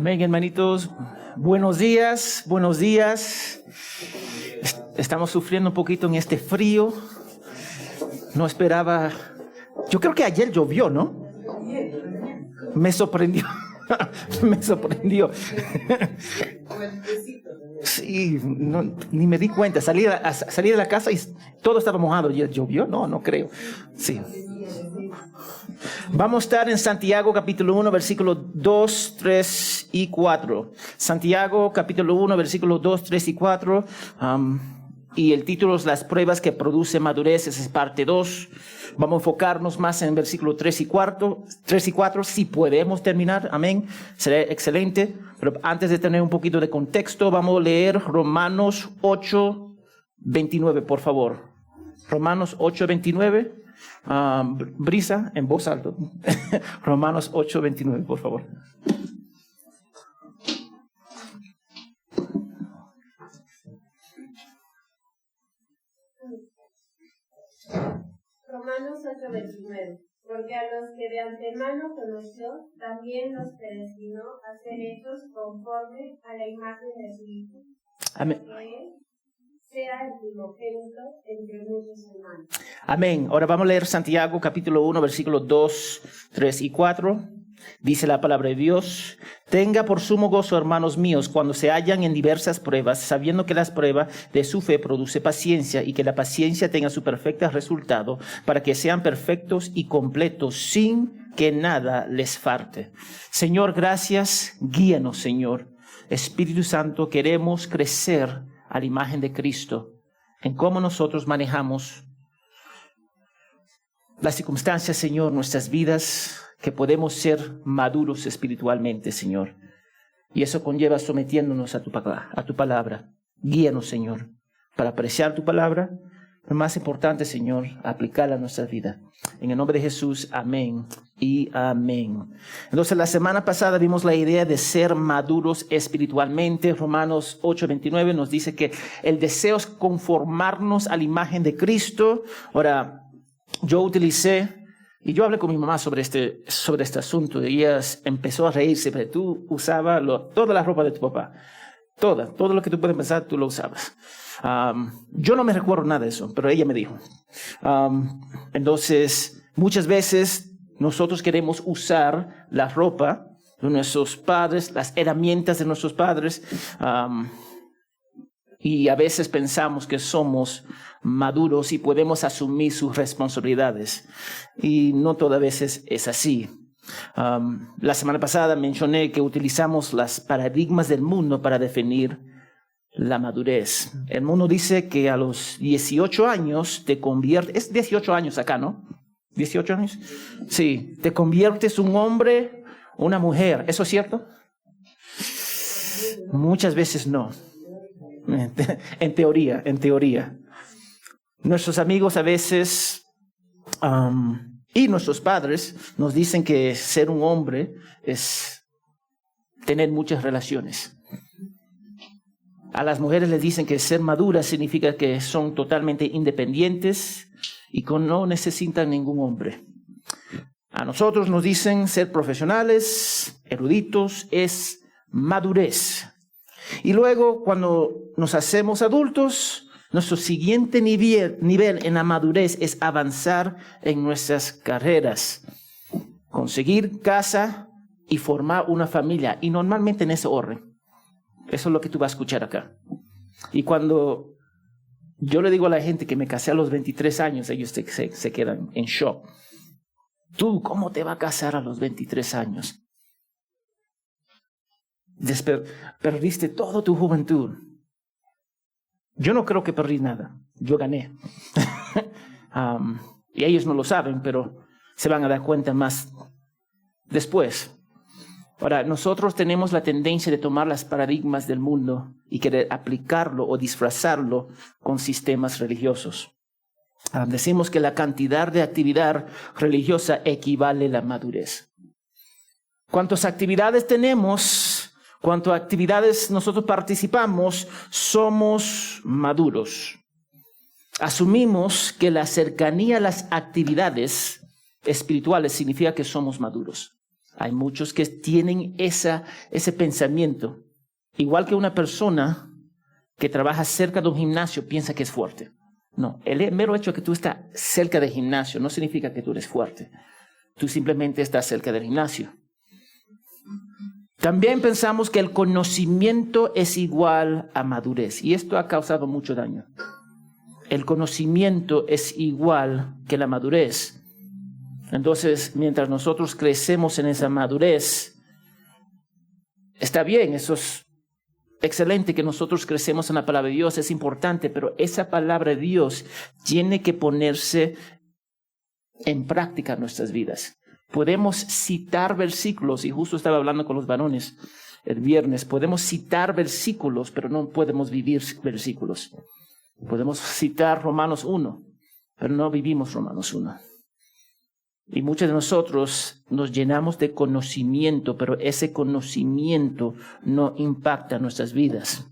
Amén, hermanitos. Buenos días, buenos días. Estamos sufriendo un poquito en este frío. No esperaba. Yo creo que ayer llovió, ¿no? Me sorprendió. Me sorprendió. Sí, no, ni me di cuenta. Salí de la casa y todo estaba mojado. ¿Llovió? No, no creo. Sí. Vamos a estar en Santiago capítulo 1, versículos 2, 3 y 4. Santiago capítulo 1, versículos 2, 3 y 4. Y el título es Las pruebas que produce madurez. Esa es parte 2. Vamos a enfocarnos más en versículos 3 y 4. Si podemos terminar, amén, será excelente. Pero antes de tener un poquito de contexto, vamos a leer Romanos 8, 29, por favor. Romanos 8, 29. Brisa, en voz alta. Romanos 8, 29, por favor. Romanos 8:29. Porque a los que de antemano conoció, también los predestinó a ser hechos conforme a la imagen de su Hijo. Amén. Que él sea el primogénito entre muchos hermanos. Amén. Ahora vamos a leer Santiago capítulo 1, versículos 2, 3 y 4. Dice la palabra de Dios: tenga por sumo gozo, hermanos míos, cuando se hallan en diversas pruebas, sabiendo que las pruebas de su fe produce paciencia, y que la paciencia tenga su perfecto resultado, para que sean perfectos y completos, sin que nada les falte. Señor, gracias. Guíanos, Señor. Espíritu Santo, queremos crecer a la imagen de Cristo en cómo nosotros manejamos las circunstancias, Señor, nuestras vidas, que podemos ser maduros espiritualmente, Señor. Y eso conlleva sometiéndonos a tu palabra. Guíanos, Señor, para apreciar tu palabra. Lo más importante, Señor, aplicarla a nuestra vida. En el nombre de Jesús, amén y amén. Entonces, la semana pasada vimos la idea de ser maduros espiritualmente. Romanos 8:29 nos dice que el deseo es conformarnos a la imagen de Cristo. Ahora, yo utilicé, y yo hablé con mi mamá sobre este asunto, y ella empezó a reírse, pero tú usabas toda la ropa de tu papá. Todo lo que tú puedes pensar, tú lo usabas. Yo no me recuerdo nada de eso, pero ella me dijo. Entonces, muchas veces nosotros queremos usar la ropa de nuestros padres, las herramientas de nuestros padres, y a veces pensamos que somos maduros y podemos asumir sus responsabilidades. Y no todas veces es así. La semana pasada mencioné que utilizamos las paradigmas del mundo para definir la madurez. El mundo dice que a los 18 años te conviertes, es 18 años acá, ¿no? 18 años. Sí, te conviertes un hombre, una mujer. ¿Eso es cierto? Muchas veces no. En teoría. Nuestros amigos a veces y nuestros padres nos dicen que ser un hombre es tener muchas relaciones. A las mujeres les dicen que ser maduras significa que son totalmente independientes y que no necesitan ningún hombre. A nosotros nos dicen ser profesionales, eruditos, es madurez. Y luego, cuando nos hacemos adultos, nuestro siguiente nivel en la madurez es avanzar en nuestras carreras, conseguir casa y formar una familia, y normalmente en ese orden. Eso es lo que tú vas a escuchar acá. Y cuando yo le digo a la gente que me casé a los 23 años, ellos se quedan en shock. ¿Tú cómo te vas a casar a los 23 años? Perdiste toda tu juventud. Yo no creo que perdí nada. Yo gané. Y ellos no lo saben, pero se van a dar cuenta más después. Ahora, nosotros tenemos la tendencia de tomar los paradigmas del mundo y querer aplicarlo o disfrazarlo con sistemas religiosos. Decimos que la cantidad de actividad religiosa equivale a la madurez. ¿Cuántas actividades tenemos? ¿Cuántas actividades nosotros participamos? Somos maduros. Asumimos que la cercanía a las actividades espirituales significa que somos maduros. Hay muchos que tienen ese pensamiento. Igual que una persona que trabaja cerca de un gimnasio piensa que es fuerte. No, el mero hecho de que tú estás cerca del gimnasio no significa que tú eres fuerte. Tú simplemente estás cerca del gimnasio. También pensamos que el conocimiento es igual a madurez. Y esto ha causado mucho daño. El conocimiento es igual que la madurez. Entonces, mientras nosotros crecemos en esa madurez, está bien, eso es excelente que nosotros crecemos en la palabra de Dios, es importante, pero esa palabra de Dios tiene que ponerse en práctica en nuestras vidas. Podemos citar versículos, y justo estaba hablando con los varones el viernes, podemos citar versículos, pero no podemos vivir versículos. Podemos citar Romanos 1, pero no vivimos Romanos 1. Y muchos de nosotros nos llenamos de conocimiento, pero ese conocimiento no impacta nuestras vidas.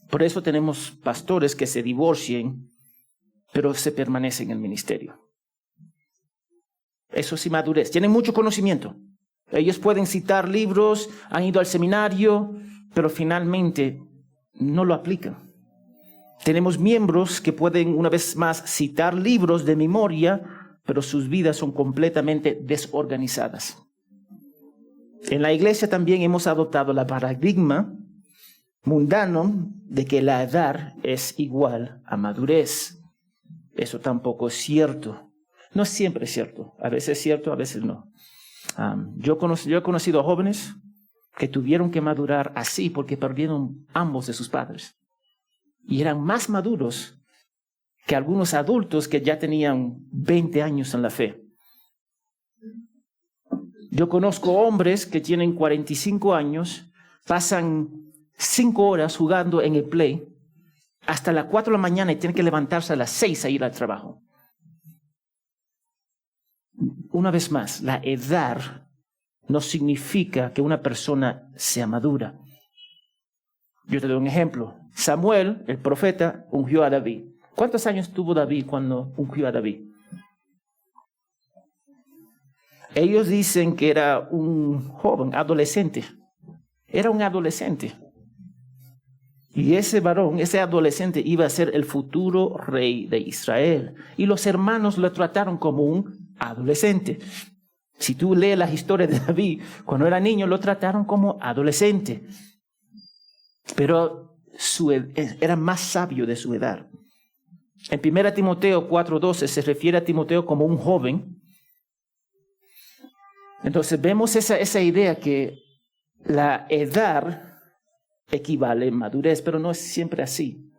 Por eso tenemos pastores que se divorcian, pero se permanecen en el ministerio. Eso es inmadurez. Tienen mucho conocimiento. Ellos pueden citar libros, han ido al seminario, pero finalmente no lo aplican. Tenemos miembros que pueden, una vez más, citar libros de memoria, pero sus vidas son completamente desorganizadas. En la iglesia también hemos adoptado el paradigma mundano de que la edad es igual a madurez. Eso tampoco es cierto. No siempre es cierto. A veces es cierto, a veces no. Yo he conocido a jóvenes que tuvieron que madurar así porque perdieron ambos de sus padres. Y eran más maduros que algunos adultos que ya tenían 20 años en la fe. Yo conozco hombres que tienen 45 años, pasan 5 horas jugando en el Play hasta las 4 de la mañana y tienen que levantarse a las 6 a ir al trabajo. Una vez más, la edad no significa que una persona sea madura. Yo te doy un ejemplo. Samuel, el profeta, ungió a David. ¿Cuántos años tuvo David cuando ungió a David? Ellos dicen que era un joven, adolescente. Era un adolescente. Y ese varón, ese adolescente iba a ser el futuro rey de Israel. Y los hermanos lo trataron como un adolescente. Si tú lees las historias de David, cuando era niño lo trataron como adolescente. Pero era más sabio de su edad. En 1 Timoteo 4:12 se refiere a Timoteo como un joven. Entonces vemos esa idea que la edad equivale a madurez, pero no es siempre así.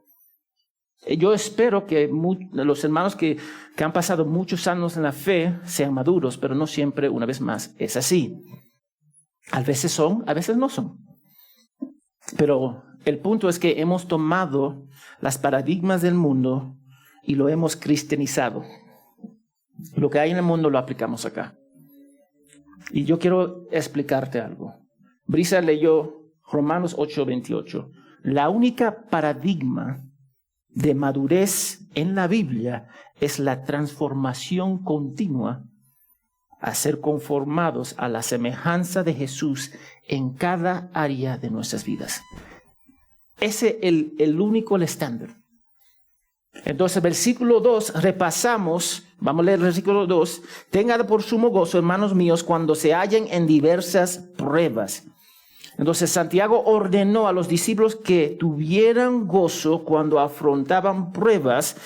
Yo espero que los hermanos que han pasado muchos años en la fe sean maduros, pero no siempre, una vez más, es así. A veces son, a veces no son. Pero el punto es que hemos tomado las paradigmas del mundo y lo hemos cristianizado. Lo que hay en el mundo lo aplicamos acá. Y yo quiero explicarte algo. Brisa leyó Romanos 8:28. La única paradigma de madurez en la Biblia es la transformación continua a ser conformados a la semejanza de Jesús en cada área de nuestras vidas. Ese es el único estándar. Entonces, versículo 2, repasamos, vamos a leer el versículo 2. Tengan por sumo gozo, hermanos míos, cuando se hallen en diversas pruebas. Entonces, Santiago ordenó a los discípulos que tuvieran gozo cuando afrontaban pruebas,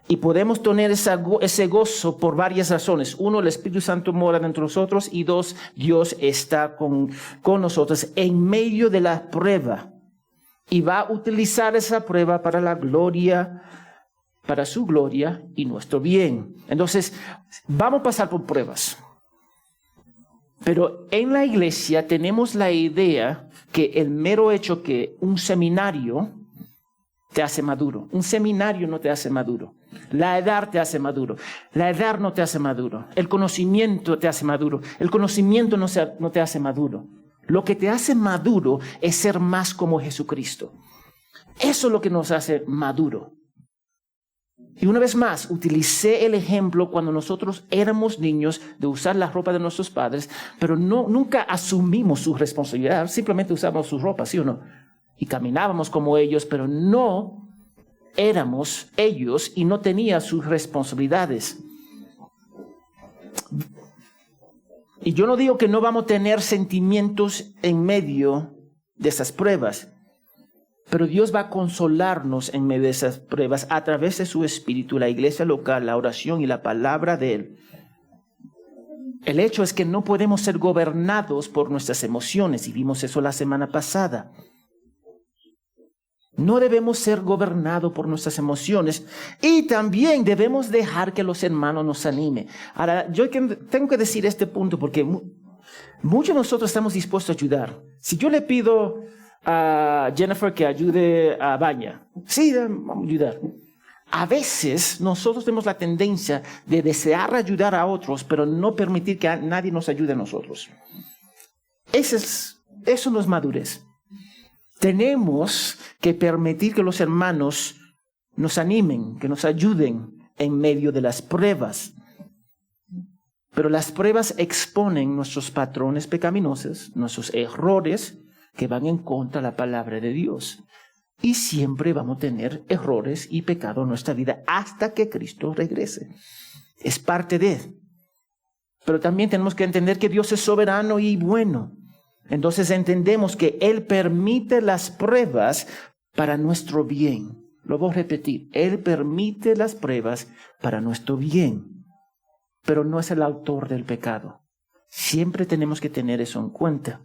y podemos tener ese gozo por varias razones. 1, el Espíritu Santo mora dentro de nosotros, y 2, Dios está con nosotros en medio de la prueba. Y va a utilizar esa prueba para la gloria, para su gloria y nuestro bien. Entonces, vamos a pasar por pruebas. Pero en la iglesia tenemos la idea que el mero hecho que un seminario te hace maduro. Un seminario no te hace maduro. La edad te hace maduro. La edad no te hace maduro. El conocimiento te hace maduro. El conocimiento no te hace maduro. Lo que te hace maduro es ser más como Jesucristo. Eso es lo que nos hace maduro. Y una vez más, utilicé el ejemplo cuando nosotros éramos niños de usar la ropa de nuestros padres, pero nunca asumimos su responsabilidad, simplemente usábamos su ropa, ¿sí o no? Y caminábamos como ellos, pero no éramos ellos y no tenía sus responsabilidades. Y yo no digo que no vamos a tener sentimientos en medio de esas pruebas, pero Dios va a consolarnos en medio de esas pruebas a través de su Espíritu, la iglesia local, la oración y la palabra de Él. El hecho es que no podemos ser gobernados por nuestras emociones, y vimos eso la semana pasada. No debemos ser gobernados por nuestras emociones, y también debemos dejar que los hermanos nos animen. Ahora, yo tengo que decir este punto porque muchos de nosotros estamos dispuestos a ayudar. Si yo le pido a Jennifer que ayude a Vanya, sí, vamos a ayudar. A veces nosotros tenemos la tendencia de desear ayudar a otros, pero no permitir que nadie nos ayude a nosotros. Eso no es madurez. Tenemos que permitir que los hermanos nos animen, que nos ayuden en medio de las pruebas. Pero las pruebas exponen nuestros patrones pecaminosos, nuestros errores que van en contra de la palabra de Dios. Y siempre vamos a tener errores y pecado en nuestra vida hasta que Cristo regrese. Es parte de. Pero también tenemos que entender que Dios es soberano y bueno. Entonces entendemos que Él permite las pruebas para nuestro bien. Lo voy a repetir. Él permite las pruebas para nuestro bien. Pero no es el autor del pecado. Siempre tenemos que tener eso en cuenta.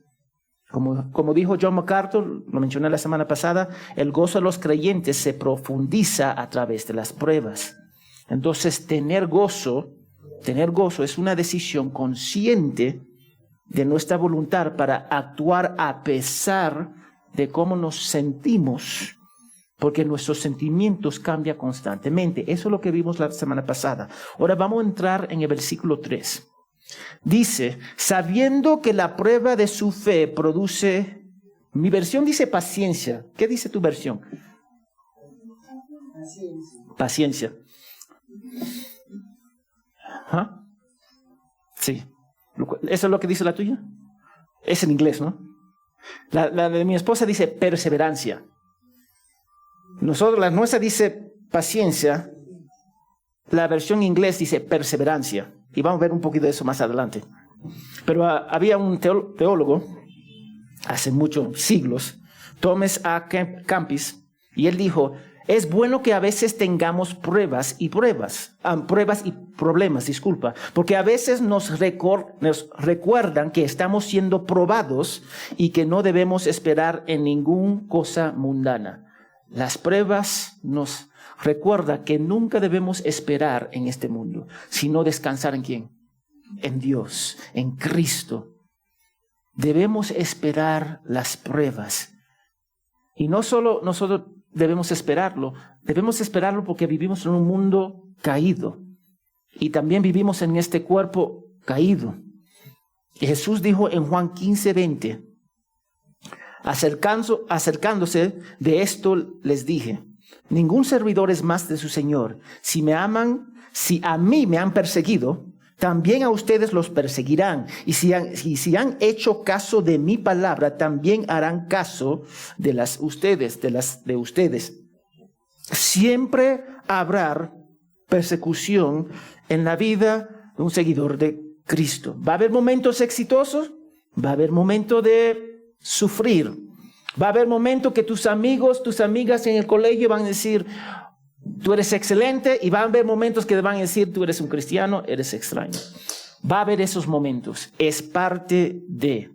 Como dijo John MacArthur, lo mencioné la semana pasada, el gozo de los creyentes se profundiza a través de las pruebas. Entonces, tener gozo es una decisión consciente de nuestra voluntad para actuar a pesar de cómo nos sentimos, porque nuestros sentimientos cambian constantemente. Eso es lo que vimos la semana pasada. Ahora vamos a entrar en el versículo 3. Dice, sabiendo que la prueba de su fe produce, mi versión dice paciencia. ¿Qué dice tu versión? Paciencia. ¿Ah? Sí. ¿Eso es lo que dice la tuya? Es en inglés, ¿no? La de mi esposa dice perseverancia. La nuestra dice paciencia. La versión en inglés dice perseverancia. Y vamos a ver un poquito de eso más adelante. Pero había un teólogo, hace muchos siglos, Thomas A. Kempis, y él dijo, es bueno que a veces tengamos pruebas y problemas, porque a veces nos recuerdan que estamos siendo probados y que no debemos esperar en ninguna cosa mundana. Las pruebas nos recuerda que nunca debemos esperar en este mundo, sino descansar en ¿quién? En Dios, en Cristo. Debemos esperar las pruebas. Y no solo nosotros debemos esperarlo porque vivimos en un mundo caído. Y también vivimos en este cuerpo caído. Y Jesús dijo en Juan 15:20, acercándose de esto les dije, ningún servidor es más de su Señor. Si a mí me han perseguido, también a ustedes los perseguirán. Y si han hecho caso de mi palabra, también harán caso de ustedes. Siempre habrá persecución en la vida de un seguidor de Cristo. Va a haber momentos exitosos, va a haber momentos de sufrir. Va a haber momentos que tus amigos, tus amigas en el colegio van a decir, tú eres excelente, y va a haber momentos que van a decir, tú eres un cristiano, eres extraño. Va a haber esos momentos. Es parte de.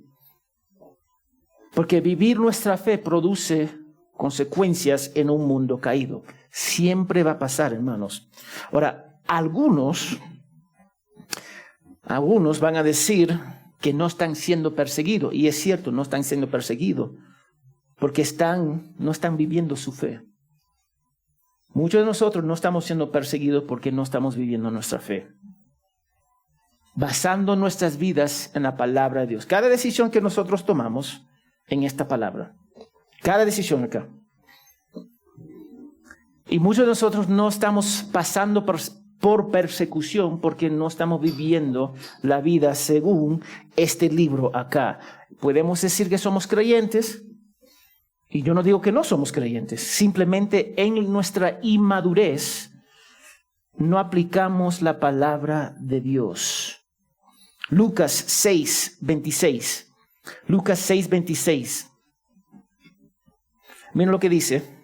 Porque vivir nuestra fe produce consecuencias en un mundo caído. Siempre va a pasar, hermanos. Ahora, algunos van a decir que no están siendo perseguidos. Y es cierto, no están siendo perseguidos. Porque no están viviendo su fe. Muchos de nosotros no estamos siendo perseguidos porque no estamos viviendo nuestra fe. Basando nuestras vidas en la palabra de Dios. Cada decisión que nosotros tomamos en esta palabra. Cada decisión acá. Y muchos de nosotros no estamos pasando por persecución porque no estamos viviendo la vida según este libro acá. Podemos decir que somos creyentes, y yo no digo que no somos creyentes, simplemente en nuestra inmadurez no aplicamos la palabra de Dios. Lucas 6:26. Lucas 6:26. Miren lo que dice.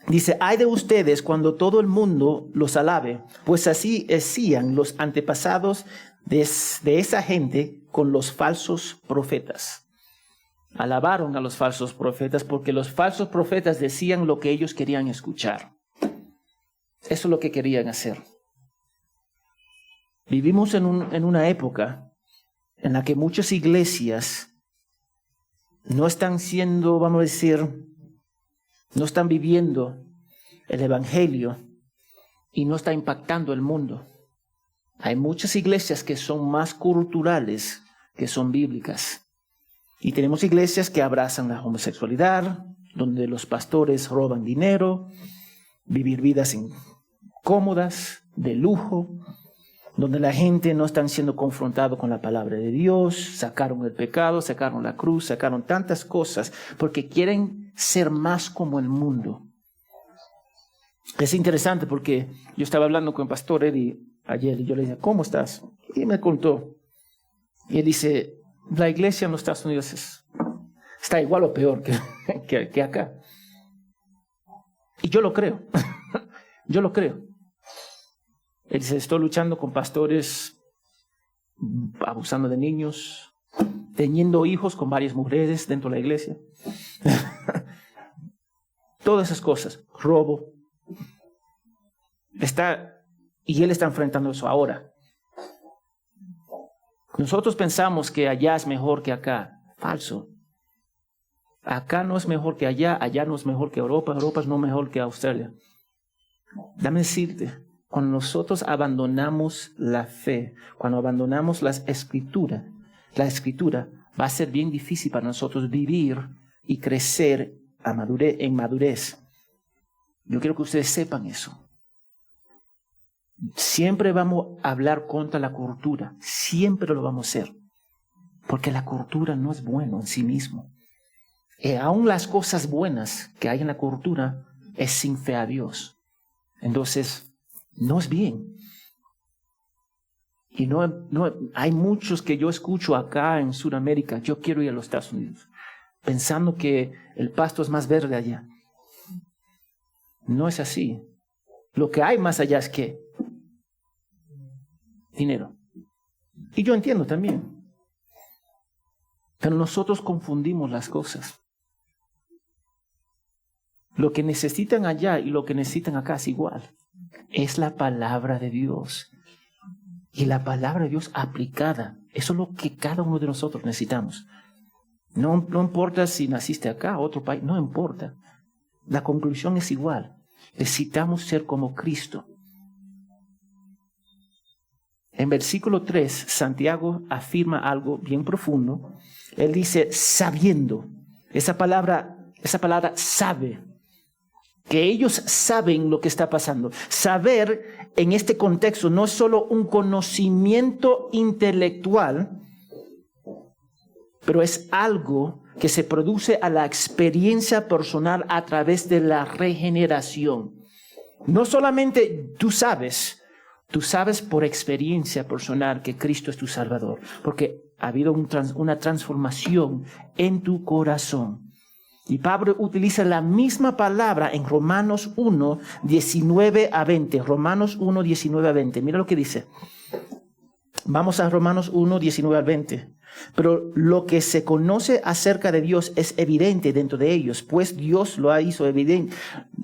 Dice, ay de ustedes cuando todo el mundo los alabe, pues así hacían los antepasados de esa gente con los falsos profetas. Alabaron a los falsos profetas porque los falsos profetas decían lo que ellos querían escuchar. Eso es lo que querían hacer. Vivimos en una época en la que muchas iglesias no están siendo, vamos a decir, no están viviendo el evangelio y no está impactando el mundo. Hay muchas iglesias que son más culturales que son bíblicas. Y tenemos iglesias que abrazan la homosexualidad, donde los pastores roban dinero, vivir vidas incómodas, de lujo, donde la gente no está siendo confrontado con la palabra de Dios, sacaron el pecado, sacaron la cruz, sacaron tantas cosas, porque quieren ser más como el mundo. Es interesante porque yo estaba hablando con el pastor Eddie ayer y yo le dije, ¿cómo estás? Y me contó. Y él dice, la iglesia en los Estados Unidos está igual o peor que acá. Y yo lo creo. Yo lo creo. Él dice, estoy luchando con pastores abusando de niños, teniendo hijos con varias mujeres dentro de la iglesia. Todas esas cosas, robo. Y él está enfrentando eso ahora. Nosotros pensamos que allá es mejor que acá. Falso. Acá no es mejor que allá no es mejor que Europa no es mejor que Australia. Dame decirte, cuando nosotros abandonamos la fe, cuando abandonamos la escritura va a ser bien difícil para nosotros vivir y crecer en madurez. Yo quiero que ustedes sepan eso. Siempre vamos a hablar contra la cultura, siempre lo vamos a hacer, porque la cultura no es bueno en sí mismo. Aún las cosas buenas que hay en la cultura es sin fe a Dios. Entonces, no es bien. Y no hay muchos que yo escucho acá en Sudamérica, yo quiero ir a los Estados Unidos, pensando que el pasto es más verde allá. No es así. Lo que hay más allá es que dinero. Y yo entiendo también. Pero nosotros confundimos las cosas. Lo que necesitan allá y lo que necesitan acá es igual. Es la palabra de Dios. Y la palabra de Dios aplicada. Eso es lo que cada uno de nosotros necesitamos. No importa si naciste acá o otro país, no importa. La conclusión es igual. Necesitamos ser como Cristo. En versículo 3, Santiago afirma algo bien profundo. Él dice, sabiendo. Esa palabra sabe. Que ellos saben lo que está pasando. Saber en este contexto no es solo un conocimiento intelectual, pero es algo que se produce a la experiencia personal a través de la regeneración. No solamente tú sabes por experiencia personal que Cristo es tu Salvador, porque ha habido una transformación en tu corazón. Y Pablo utiliza la misma palabra en Romanos 1, 19 a 20. Romanos 1, 19 a 20. Mira lo que dice. Vamos a Romanos 1, 19 a 20. Pero lo que se conoce acerca de Dios es evidente dentro de ellos, pues Dios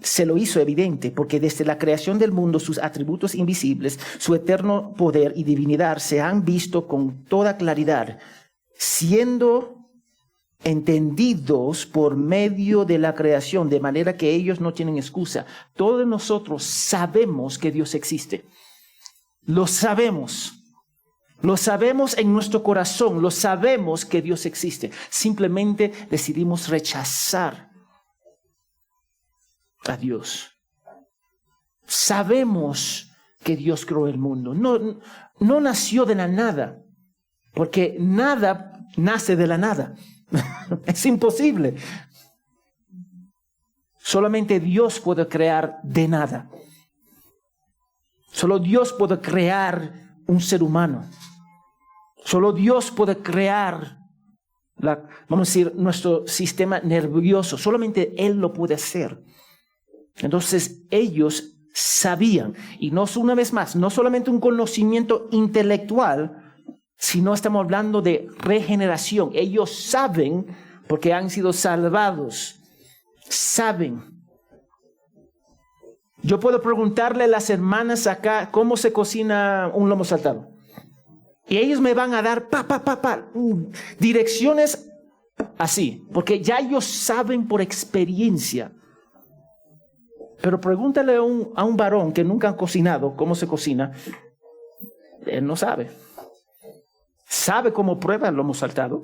se lo hizo evidente, porque desde la creación del mundo sus atributos invisibles, su eterno poder y divinidad se han visto con toda claridad, siendo entendidos por medio de la creación, de manera que ellos no tienen excusa. Todos nosotros sabemos que Dios existe. Lo sabemos en nuestro corazón, lo sabemos que Dios existe. Simplemente decidimos rechazar a Dios. Sabemos que Dios creó el mundo. No nació de la nada, porque nada nace de la nada. Es imposible. Solamente Dios puede crear de nada. Solo Dios puede crear un ser humano. Solo Dios puede crear, vamos a decir, nuestro sistema nervioso. Solamente Él lo puede hacer. Entonces ellos sabían, y no una vez más, no solamente un conocimiento intelectual, sino estamos hablando de regeneración. Ellos saben, porque han sido salvados, saben. Yo puedo preguntarle a las hermanas acá cómo se cocina un lomo saltado. Y ellos me van a dar direcciones así, porque ya ellos saben por experiencia. Pero pregúntale a un varón que nunca ha cocinado cómo se cocina. Él no sabe. Sabe cómo prueba el lomo saltado,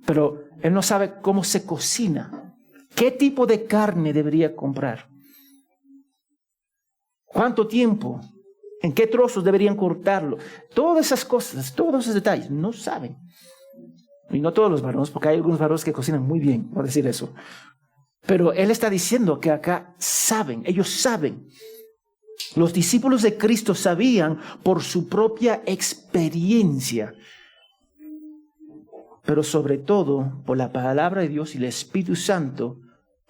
pero él no sabe cómo se cocina. ¿Qué tipo de carne debería comprar? ¿Cuánto tiempo? ¿En qué trozos deberían cortarlo? Todas esas cosas, todos esos detalles, no saben. Y no todos los varones, porque hay algunos varones que cocinan muy bien, por decir eso. Pero él está diciendo que acá saben, ellos saben. Los discípulos de Cristo sabían por su propia experiencia, pero sobre todo por la palabra de Dios y el Espíritu Santo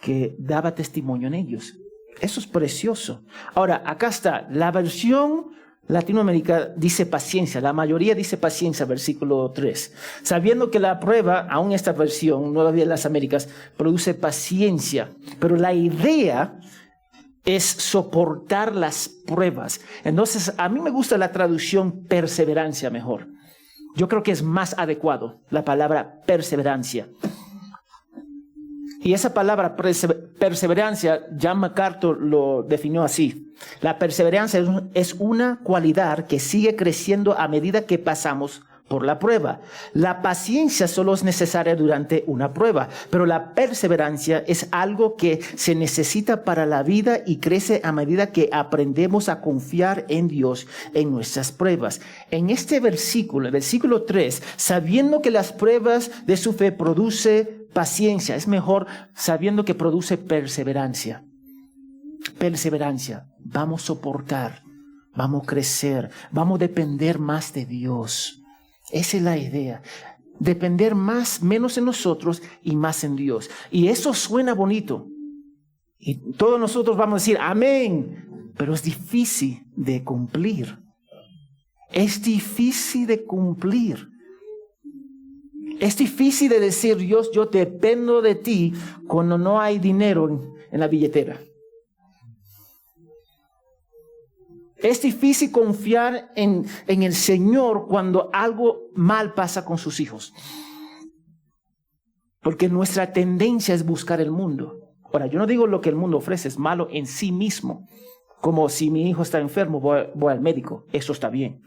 que daba testimonio en ellos. Eso es precioso. Ahora, acá está, la versión Latinoamérica dice paciencia, la mayoría dice paciencia, versículo 3. Sabiendo que la prueba, aún esta versión, Nueva Vida de las Américas, produce paciencia, pero la idea es soportar las pruebas. Entonces, a mí me gusta la traducción perseverancia mejor. Yo creo que es más adecuado la palabra perseverancia. Y esa palabra perseverancia, John MacArthur lo definió así. La perseverancia es una cualidad que sigue creciendo a medida que pasamos por la prueba. La paciencia solo es necesaria durante una prueba, pero la perseverancia es algo que se necesita para la vida y crece a medida que aprendemos a confiar en Dios en nuestras pruebas. En este versículo, el versículo 3, sabiendo que las pruebas de su fe produce paciencia, es mejor sabiendo que produce perseverancia. Perseverancia, vamos a soportar, vamos a crecer, vamos a depender más de Dios. Esa es la idea. Depender menos en nosotros y más en Dios. Y eso suena bonito. Y todos nosotros vamos a decir amén. Pero es difícil de cumplir. Es difícil de cumplir. Es difícil de decir, Dios, yo dependo de ti cuando no hay dinero en la billetera. Es difícil confiar en el Señor cuando algo mal pasa con sus hijos. Porque nuestra tendencia es buscar el mundo. Ahora, yo no digo lo que el mundo ofrece es malo en sí mismo. Como si mi hijo está enfermo, voy al médico. Eso está bien.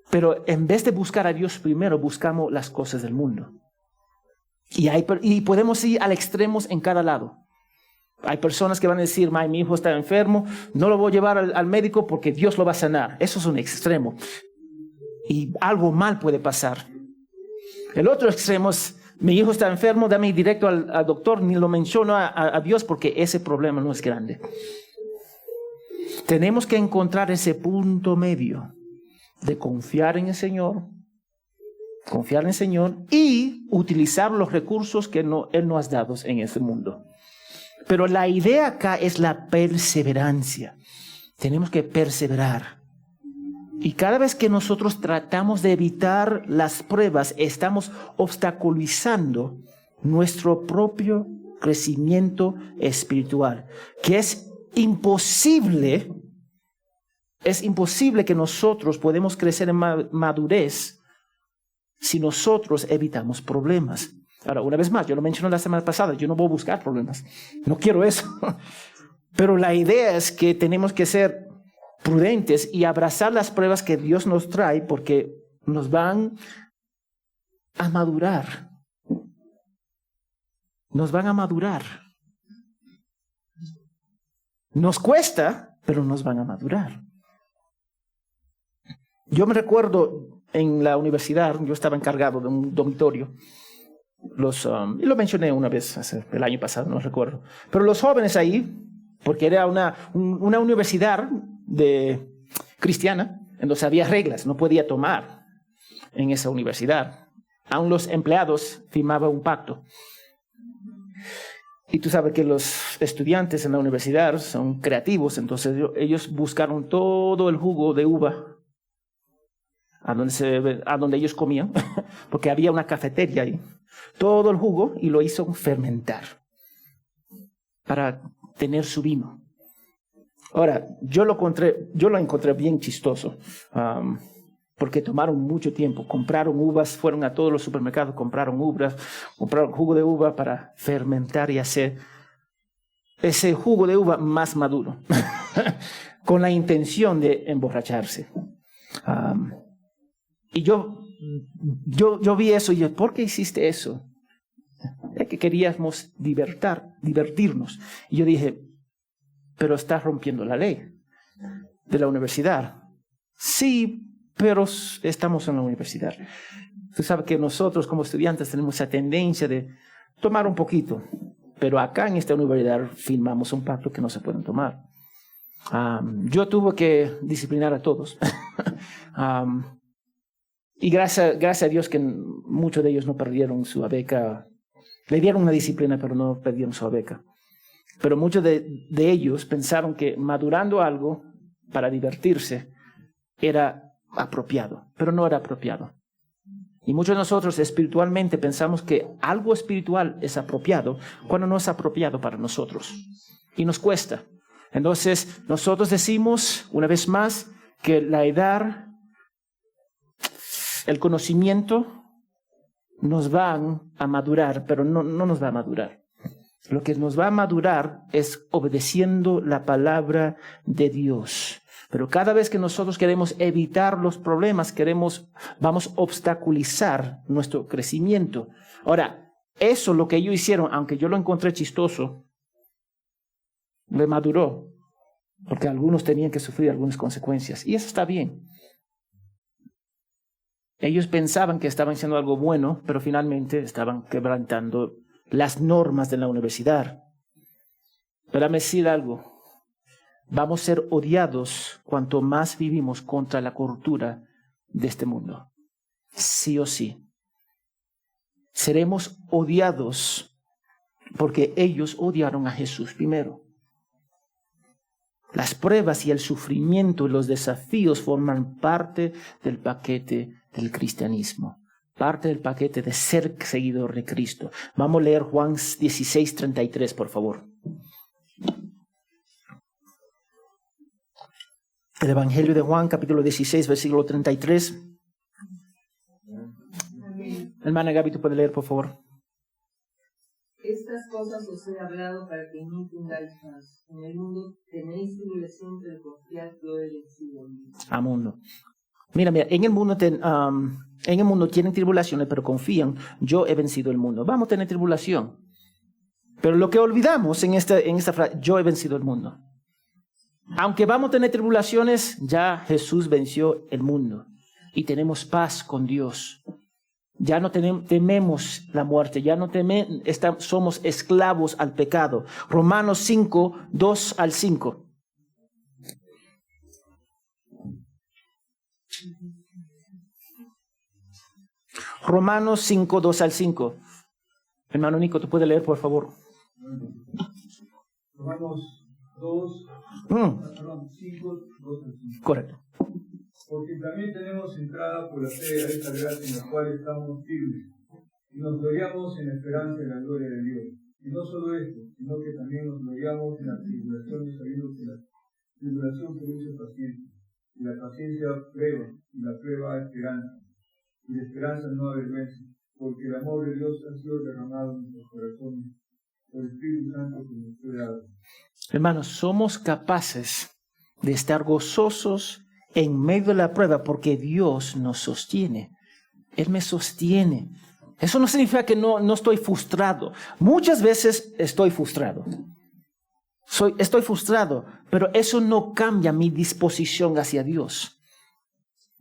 Pero en vez de buscar a Dios primero, buscamos las cosas del mundo. Y podemos ir al extremo en cada lado. Hay personas que van a decir, mi hijo está enfermo, no lo voy a llevar al médico porque Dios lo va a sanar. Eso es un extremo. Y algo mal puede pasar. El otro extremo es, mi hijo está enfermo, dame directo al doctor, ni lo menciono a Dios porque ese problema no es grande. Tenemos que encontrar ese punto medio de confiar en el Señor y utilizar los recursos que Él nos ha dado en este mundo. Pero la idea acá es la perseverancia. Tenemos que perseverar. Y cada vez que nosotros tratamos de evitar las pruebas, estamos obstaculizando nuestro propio crecimiento espiritual, que es imposible que nosotros podamos crecer en madurez si nosotros evitamos problemas. Ahora, una vez más, yo lo mencioné la semana pasada, yo no voy a buscar problemas. No quiero eso. Pero la idea es que tenemos que ser prudentes y abrazar las pruebas que Dios nos trae porque nos van a madurar. Nos van a madurar. Nos cuesta, pero nos van a madurar. Yo me recuerdo en la universidad, yo estaba encargado de un dormitorio. Y lo mencioné una vez, el año pasado, no recuerdo. Pero los jóvenes ahí, porque era una universidad cristiana, entonces había reglas, no podía tomar en esa universidad. Aún los empleados firmaban un pacto. Y tú sabes que los estudiantes en la universidad son creativos, entonces ellos buscaron todo el jugo de uva a donde ellos comían, porque había una cafetería ahí. Todo el jugo y lo hizo fermentar para tener su vino. Ahora, yo lo encontré bien chistoso, porque tomaron mucho tiempo. Compraron uvas, fueron a todos los supermercados, compraron jugo de uva para fermentar y hacer ese jugo de uva más maduro, con la intención de emborracharse. Y yo vi eso y yo, ¿por qué hiciste eso? Es que queríamos divertirnos. Y yo dije, pero estás rompiendo la ley de la universidad. Sí, pero estamos en la universidad. Tú sabes que nosotros como estudiantes tenemos esa tendencia de tomar un poquito, pero acá en esta universidad firmamos un pacto que no se pueden tomar. Yo tuve que disciplinar a todos. Y gracias a Dios que muchos de ellos no perdieron su beca. Le dieron una disciplina, pero no perdieron su beca. Pero muchos de ellos pensaron que madurando algo para divertirse era apropiado, pero no era apropiado. Y muchos de nosotros espiritualmente pensamos que algo espiritual es apropiado cuando no es apropiado para nosotros. Y nos cuesta. Entonces nosotros decimos una vez más que la edad, el conocimiento nos van a madurar, pero no nos va a madurar. Lo que nos va a madurar es obedeciendo la palabra de Dios. Pero cada vez que nosotros queremos evitar los problemas, vamos a obstaculizar nuestro crecimiento. Ahora, eso lo que ellos hicieron, aunque yo lo encontré chistoso, le maduró, porque algunos tenían que sufrir algunas consecuencias. Y eso está bien. Ellos pensaban que estaban haciendo algo bueno, pero finalmente estaban quebrantando las normas de la universidad. Pero déjame decir algo. Vamos a ser odiados cuanto más vivimos contra la cultura de este mundo. Sí o sí. Seremos odiados porque ellos odiaron a Jesús primero. Las pruebas y el sufrimiento y los desafíos forman parte del paquete del cristianismo. Parte del paquete de ser seguidor de Cristo. Vamos a leer Juan 16:33, por favor. El Evangelio de Juan, capítulo 16, versículo 33. Hermana Gaby, ¿tú puedes leer, por favor? Estas cosas os he hablado para que no tengáis más. En el mundo tenéis tribulación, pero confiad, yo he vencido. Amén. Mira, en el mundo tienen tribulaciones, pero confían, yo he vencido el mundo. Vamos a tener tribulación. Pero lo que olvidamos en esta frase, yo he vencido el mundo. Aunque vamos a tener tribulaciones, ya Jesús venció el mundo. Y tenemos paz con Dios. Ya no tememos la muerte, ya no somos esclavos al pecado. Romanos 5, 2 al 5. Romanos 5, 2 al 5. Hermano Nico, ¿tú puedes leer, por favor? Romanos 2, 5, 2 al 5. Correcto. Porque también tenemos entrada por la fe a esta gracia en la cual estamos firmes, y nos gloriamos en la esperanza de la gloria de Dios. Y no solo esto, sino que también nos gloriamos en la tribulación, sabiendo que la tribulación produce paciencia, y la paciencia prueba, y la prueba esperanza, y la esperanza no avergüenza, porque el amor de Dios ha sido derramado en nuestros corazones por el Espíritu Santo que nos fue dado. Hermanos, somos capaces de estar gozosos en medio de la prueba porque Dios nos sostiene. Él me sostiene. Eso no significa que no estoy frustrado. Muchas veces estoy frustrado. Estoy frustrado, pero eso no cambia mi disposición hacia Dios.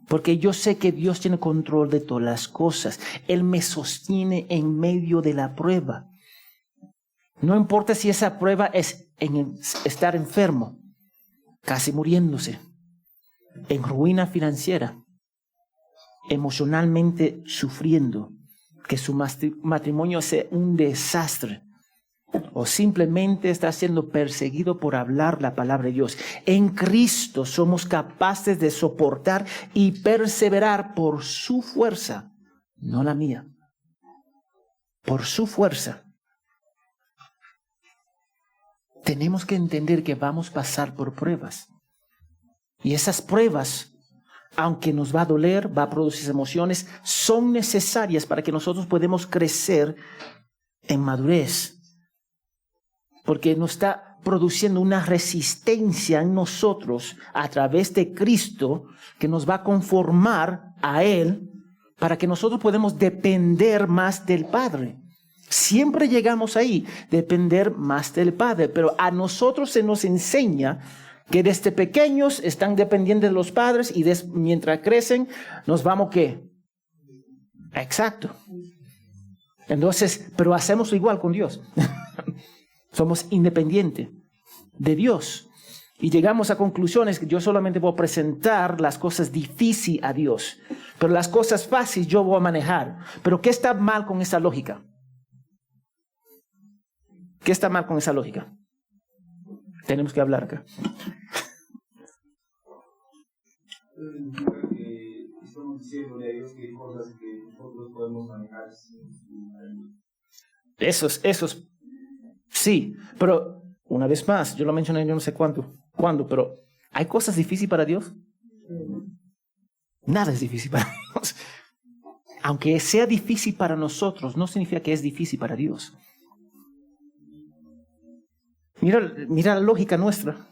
Porque yo sé que Dios tiene control de todas las cosas. Él me sostiene en medio de la prueba. No importa si esa prueba es en estar enfermo, casi muriéndose, en ruina financiera, emocionalmente sufriendo, que su matrimonio sea un desastre, o simplemente está siendo perseguido por hablar la palabra de Dios. En Cristo somos capaces de soportar y perseverar por su fuerza, no la mía, por su fuerza. Tenemos que entender que vamos a pasar por pruebas. Y esas pruebas, aunque nos va a doler, va a producir emociones, son necesarias para que nosotros podamos crecer en madurez. Porque nos está produciendo una resistencia en nosotros a través de Cristo que nos va a conformar a Él para que nosotros podamos depender más del Padre. Siempre llegamos ahí, depender más del Padre, pero a nosotros se nos enseña que desde pequeños están dependiendo de los padres y mientras crecen nos vamos ¿qué? Exacto. Entonces, pero hacemos igual con Dios. Somos independientes de Dios. Y llegamos a conclusiones que yo solamente voy a presentar las cosas difíciles a Dios. Pero las cosas fáciles yo voy a manejar. Pero ¿qué está mal con esa lógica? ¿Qué está mal con esa lógica? Tenemos que hablar acá. Estamos diciendo a Dios que hay cosas que nosotros podemos manejar. Esos, sí, pero una vez más, yo lo mencioné, yo no sé cuándo, pero ¿hay cosas difíciles para Dios? Nada es difícil para Dios. Aunque sea difícil para nosotros, no significa que es difícil para Dios. Mira la lógica nuestra.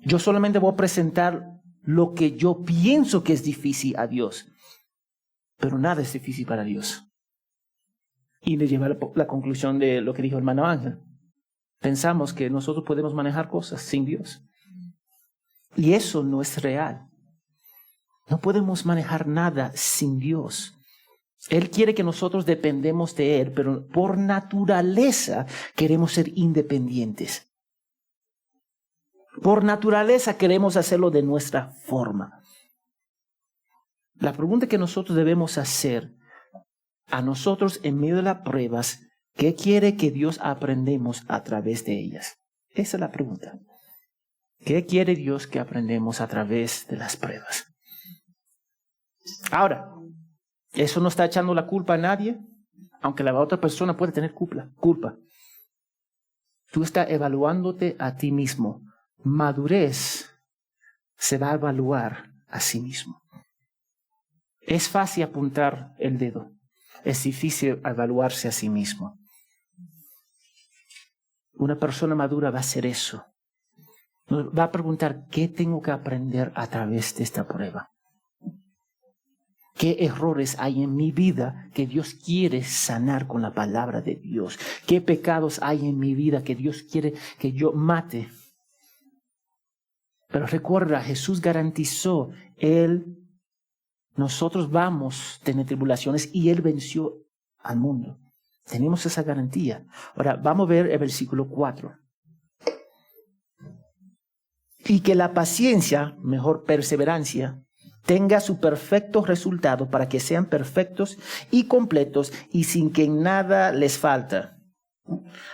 Yo solamente voy a presentar lo que yo pienso que es difícil a Dios. Pero nada es difícil para Dios. Y le lleva a la conclusión de lo que dijo el hermano Ángel. Pensamos que nosotros podemos manejar cosas sin Dios. Y eso no es real. No podemos manejar nada sin Dios. Él quiere que nosotros dependemos de Él, pero por naturaleza queremos ser independientes. Por naturaleza queremos hacerlo de nuestra forma. La pregunta que nosotros debemos hacer a nosotros en medio de las pruebas, ¿qué quiere que Dios aprendamos a través de ellas? Esa es la pregunta. ¿Qué quiere Dios que aprendamos a través de las pruebas? Ahora, eso no está echando la culpa a nadie, aunque la otra persona puede tener culpa. Tú estás evaluándote a ti mismo. Madurez se va a evaluar a sí mismo. Es fácil apuntar el dedo. Es difícil evaluarse a sí mismo. Una persona madura va a hacer eso. Va a preguntar, ¿qué tengo que aprender a través de esta prueba? ¿Qué errores hay en mi vida que Dios quiere sanar con la palabra de Dios? ¿Qué pecados hay en mi vida que Dios quiere que yo mate? Pero recuerda, Jesús garantizó, nosotros vamos a tener tribulaciones y Él venció al mundo. Tenemos esa garantía. Ahora, vamos a ver el versículo 4. Y que la paciencia, mejor perseverancia, tenga su perfecto resultado para que sean perfectos y completos y sin que en nada les falta.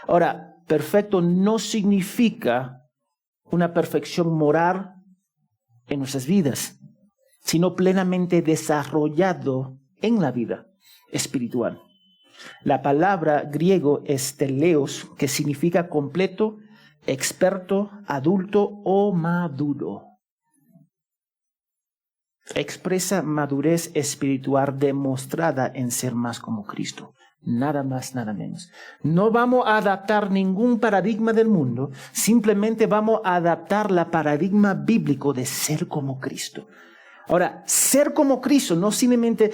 Ahora, perfecto no significa una perfección moral en nuestras vidas, sino plenamente desarrollado en la vida espiritual. La palabra griego es teleos, que significa completo, experto, adulto o maduro. Expresa madurez espiritual demostrada en ser más como Cristo. Nada más, nada menos. No vamos a adaptar ningún paradigma del mundo, simplemente vamos a adaptar la paradigma bíblico de ser como Cristo. Ahora, ser como Cristo no simplemente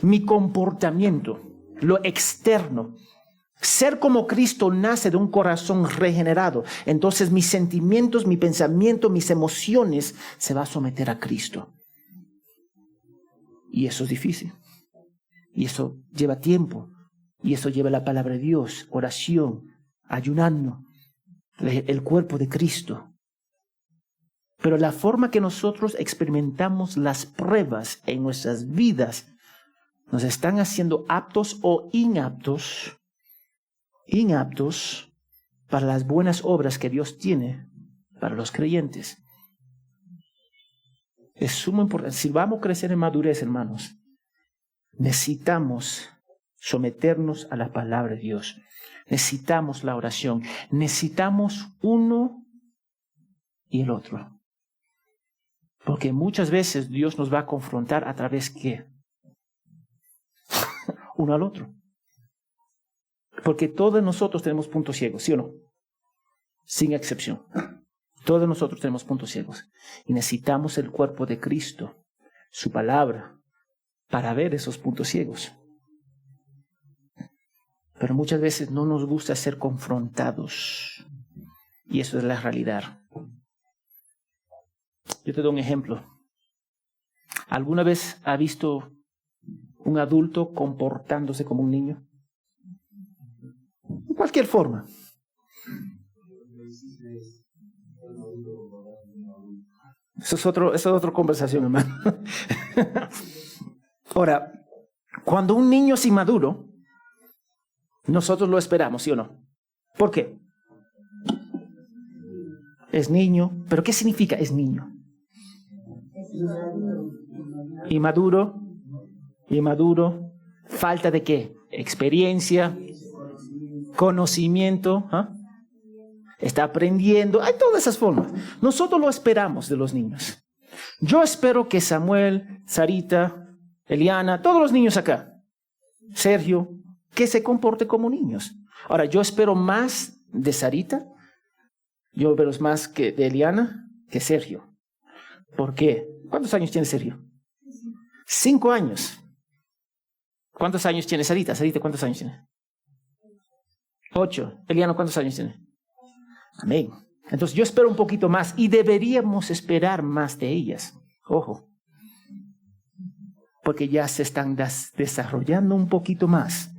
mi comportamiento, lo externo, Ser como Cristo nace de un corazón regenerado. Entonces mis sentimientos, mi pensamiento, mis emociones se va a someter a Cristo. Y eso es difícil. Y eso lleva tiempo. Y eso lleva la palabra de Dios, oración, ayunando, el cuerpo de Cristo. Pero la forma que nosotros experimentamos las pruebas en nuestras vidas nos están haciendo aptos o inaptos para las buenas obras que Dios tiene para los creyentes. Es sumo importante. Si vamos a crecer en madurez, hermanos, necesitamos someternos a la palabra de Dios. Necesitamos la oración. Necesitamos uno y el otro. Porque muchas veces Dios nos va a confrontar a través de uno al otro. Porque todos nosotros tenemos puntos ciegos, ¿sí o no? Sin excepción. Todos nosotros tenemos puntos ciegos. Y necesitamos el cuerpo de Cristo, su palabra, para ver esos puntos ciegos. Pero muchas veces no nos gusta ser confrontados. Y eso es la realidad. Yo te doy un ejemplo. ¿Alguna vez ha visto un adulto comportándose como un niño? De cualquier forma. Eso es otra conversación, hermano. Ahora, cuando un niño es inmaduro, nosotros lo esperamos, ¿sí o no? ¿Por qué? Es niño. ¿Pero qué significa es niño? Inmaduro. ¿Falta de qué? Experiencia, conocimiento. Está aprendiendo. Hay todas esas formas. Nosotros lo esperamos de los niños. Yo espero que Samuel, Sarita, Eliana, todos los niños acá, Sergio, que se comporte como niños. Ahora, yo espero más de Sarita, yo espero más que de Eliana, que Sergio. ¿Por qué? ¿Cuántos años tiene Sergio? 5 años. ¿Cuántos años tiene Sarita? Sarita, ¿cuántos años tiene? 8. Eliana, ¿cuántos años tiene? Amén. Entonces yo espero un poquito más y deberíamos esperar más de ellas. Ojo. Porque ya se están desarrollando un poquito más.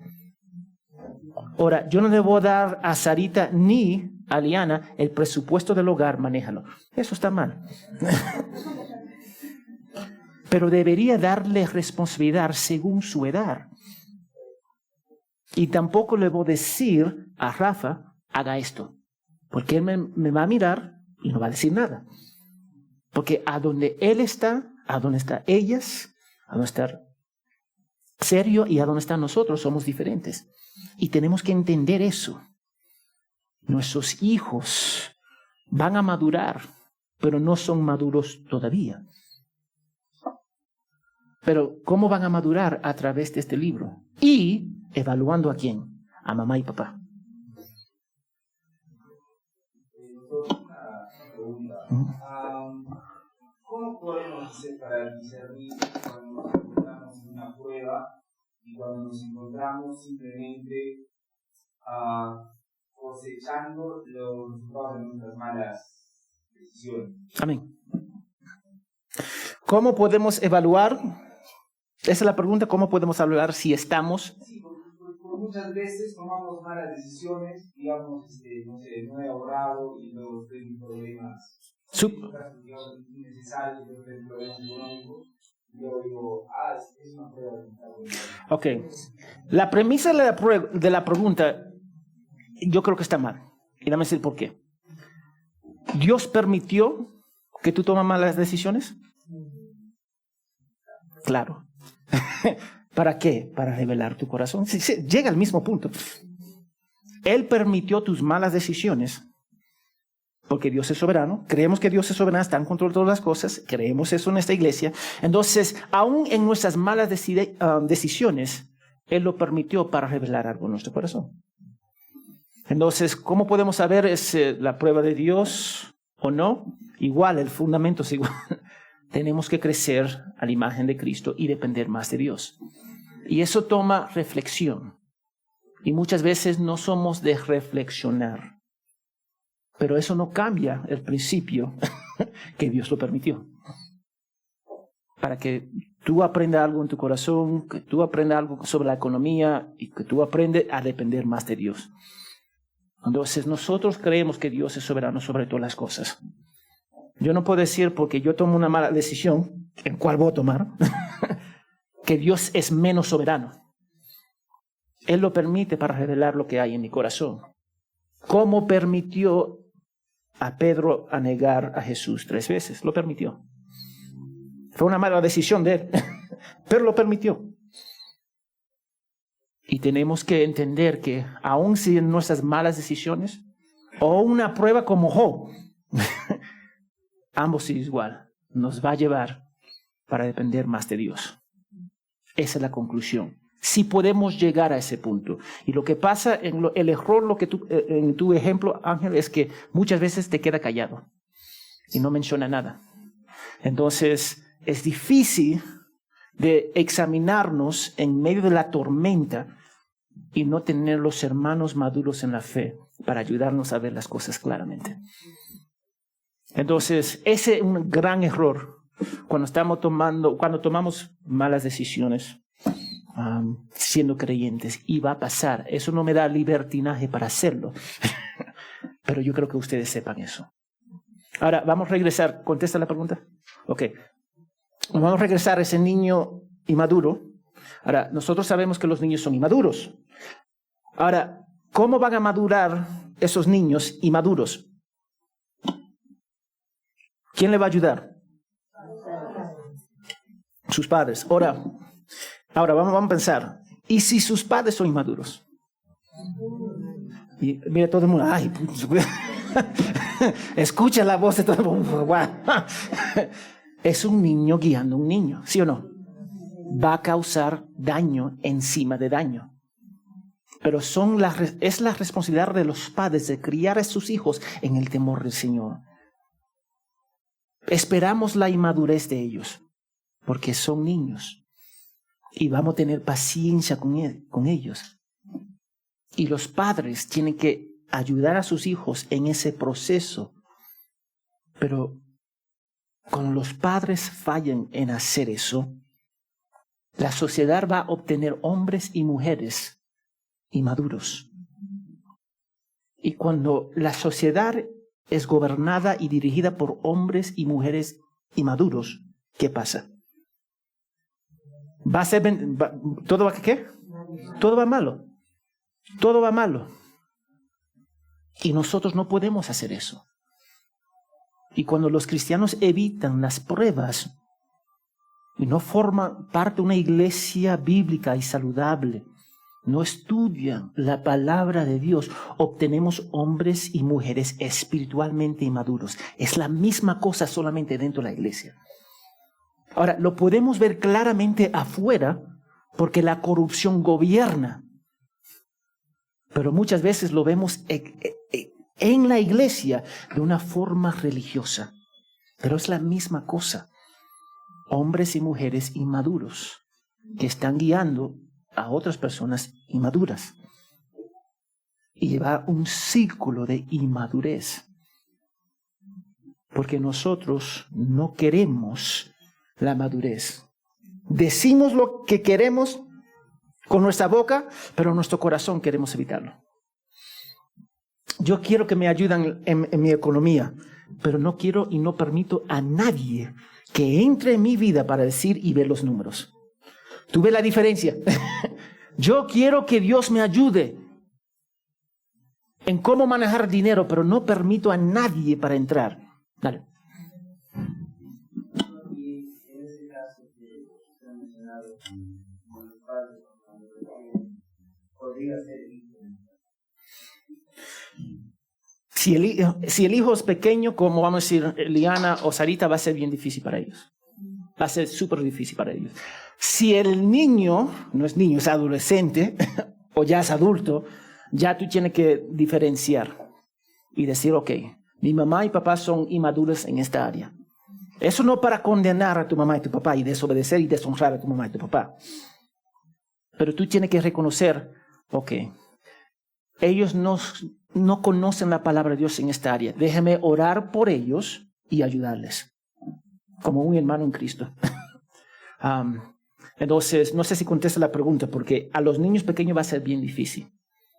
Ahora, yo no le voy a dar a Sarita ni a Liana el presupuesto del hogar, manéjalo. Eso está mal. Pero debería darle responsabilidad según su edad. Y tampoco le voy a decir a Rafa, haga esto. Porque él me va a mirar y no va a decir nada. Porque a donde él está, a donde están ellas, a donde está Sergio y a donde están nosotros, somos diferentes. Y tenemos que entender eso. Nuestros hijos van a madurar, pero no son maduros todavía. Pero ¿cómo van a madurar? A través de este libro. Y evaluando a quién, a mamá y papá. ¿Cómo podemos hacer para discernir cuando nos encontramos en una prueba y cuando nos encontramos simplemente cosechando los resultados de nuestras malas decisiones? Amén. ¿Cómo podemos evaluar? Esa es la pregunta, ¿cómo podemos evaluar si estamos? Sí, porque muchas veces tomamos malas decisiones, digamos, no sé, no he ahorrado y luego estoy en problemas innecesarios, yo estoy en problemas económicos, y yo digo, es una prueba de está. Ok. La premisa de la pregunta, yo creo que está mal. Y dame decir por qué. ¿Dios permitió que tú tomes malas decisiones? Claro. ¿Para qué? Para revelar tu corazón. Llega al mismo punto. Él permitió tus malas decisiones porque Dios es soberano. Creemos que Dios es soberano, está en control de todas las cosas. Creemos eso en esta iglesia. Entonces, aún en nuestras malas decisiones, Él lo permitió para revelar algo en nuestro corazón. Entonces, ¿cómo podemos saber es la prueba de Dios o no? Igual, el fundamento es igual. Tenemos que crecer a la imagen de Cristo y depender más de Dios. Y eso toma reflexión. Y muchas veces no somos de reflexionar. Pero eso no cambia el principio que Dios lo permitió. Para que tú aprendas algo en tu corazón, que tú aprendas algo sobre la economía y que tú aprendas a depender más de Dios. Entonces nosotros creemos que Dios es soberano sobre todas las cosas. Yo no puedo decir porque yo tomo una mala decisión, en cuál voy a tomar, que Dios es menos soberano. Él lo permite para revelar lo que hay en mi corazón. ¿Cómo permitió a Pedro a negar a Jesús 3 veces? Lo permitió. Fue una mala decisión de él, pero lo permitió. Y tenemos que entender que aun si en nuestras malas decisiones, o una prueba como Job, ambos igual, nos va a llevar para depender más de Dios. Esa es la conclusión. Si podemos llegar a ese punto. Y lo que pasa, el error en tu ejemplo, Ángel, es que muchas veces te queda callado y no menciona nada. Entonces, es difícil de examinarnos en medio de la tormenta y no tener los hermanos maduros en la fe para ayudarnos a ver las cosas claramente. Entonces, ese es un gran error cuando tomamos malas decisiones siendo creyentes, y va a pasar. Eso no me da libertinaje para hacerlo, pero yo creo que ustedes sepan eso. Ahora, vamos a regresar. ¿Contesta la pregunta? Ok. Vamos a regresar a ese niño inmaduro. Ahora, nosotros sabemos que los niños son inmaduros. Ahora, ¿cómo van a madurar esos niños inmaduros? ¿Quién le va a ayudar? Sus padres. Ahora vamos a pensar. ¿Y si sus padres son inmaduros? Y mira todo el mundo. Ay, escucha la voz de todo el mundo. Es un niño guiando a un niño, ¿sí o no? Va a causar daño encima de daño. Pero es la responsabilidad de los padres de criar a sus hijos en el temor del Señor. Esperamos la inmadurez de ellos, porque son niños. Y vamos a tener paciencia con ellos. Y los padres tienen que ayudar a sus hijos en ese proceso. Pero cuando los padres fallan en hacer eso, la sociedad va a obtener hombres y mujeres inmaduros. Y cuando la sociedad es gobernada y dirigida por hombres y mujeres inmaduros, ¿qué pasa? ¿Todo va qué? Todo va malo. Todo va malo. Y nosotros no podemos hacer eso. Y cuando los cristianos evitan las pruebas y no forman parte de una iglesia bíblica y saludable, no estudian la palabra de Dios, obtenemos hombres y mujeres espiritualmente inmaduros. Es la misma cosa solamente dentro de la iglesia. Ahora, lo podemos ver claramente afuera porque la corrupción gobierna. Pero muchas veces lo vemos en la iglesia de una forma religiosa. Pero es la misma cosa. Hombres y mujeres inmaduros que están guiando a otras personas inmaduras. Y lleva un círculo de inmadurez. Porque nosotros no queremos la madurez. Decimos lo que queremos con nuestra boca, pero en nuestro corazón queremos evitarlo. Yo quiero que me ayuden en mi economía, pero no quiero y no permito a nadie que entre en mi vida para decir y ver los números. ¿Tú ves la diferencia? Yo quiero que Dios me ayude en cómo manejar dinero, pero no permito a nadie para entrar. Dale. Si el hijo es pequeño, como vamos a decir Liana o Sarita, va a ser bien difícil para ellos. Va a ser súper difícil para ellos. Si el niño, no es niño, es adolescente o ya es adulto, ya tú tienes que diferenciar y decir, ok, mi mamá y papá son inmaduros en esta área. Eso no para condenar a tu mamá y tu papá y desobedecer y deshonrar a tu mamá y tu papá. Pero tú tienes que reconocer, ok, ellos no conocen la palabra de Dios en esta área. Déjeme orar por ellos y ayudarles, como un hermano en Cristo. Entonces, no sé si contesta la pregunta, porque a los niños pequeños va a ser bien difícil.